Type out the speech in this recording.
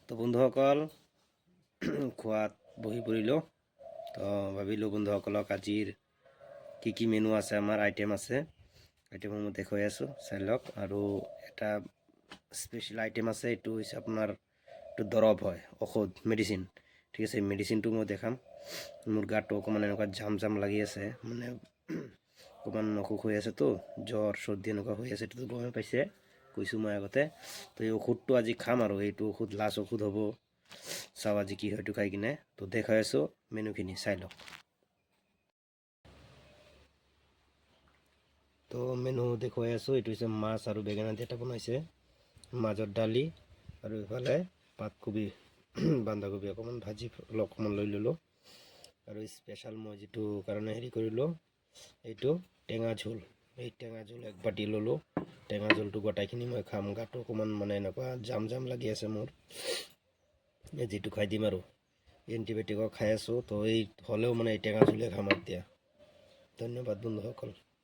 তো বন্ধুসকল খোৱাত বহি পৰিলোঁ। তো ভাবিলোঁ বন্ধুসকলক আজিৰ কি মেনু আছে, আমাৰ আইটেম আছে, আইটেমসমূহ দেখুৱাই আছোঁ, চাই লওক। আৰু এটা স্পেচিয়েল আইটেম আছে, এইটো হৈছে আপোনাৰ এইটো দৰৱ হয়, ঔষধ, মেডিচিন। ঠিক আছে, মেডিচিনটো মই দেখাম। মোৰ গাটো অকণমান এনেকুৱা জাম লাগি আছে, মানে অকণমান অসুখ হৈ আছেতো, জ্বৰ চৰ্দি এনেকুৱা হৈ আছে, এইটোতো গমে পাইছে, কৈছোঁ মই আগতে। তো এই ঔষধটো আজি খাম, আৰু এইটো ঔষধ লাষ্ট ঔষধ হ'ব। চাওঁ আজি কি হয় এইটো খাই কিনে। তো দেখাই আছোঁ মেনুখিনি, চাই লওক। তো মেনু দেখুৱাই আছোঁ। এইটো হৈছে মাছ আৰু বেঙেনা দি এটা বনাইছে, মাজত দালি, আৰু ইফালে পাতকবি বন্ধাকবি অকণমান ভাজি অকণমান লৈ ল'লোঁ। আৰু স্পেচিয়েল মই যিটো কাৰণে হেৰি কৰিলোঁ, এইটো টেঙা ঝোল। এই টেঙা ঝোল এক বাতি ল'লোঁ। টেঙা ঝোলটো গোটাইখিনি মই খাম। গাটো অকণমান মানে এনেকুৱা জাম লাগি আছে মোৰ, এই যিটো খাই দিম আৰু এণ্টিবায়'টিকো খাই আছোঁ। তো এই হ'লেও মানে এই টেঙা ঝোলে খাম এতিয়া। ধন্যবাদ বন্ধুসকল।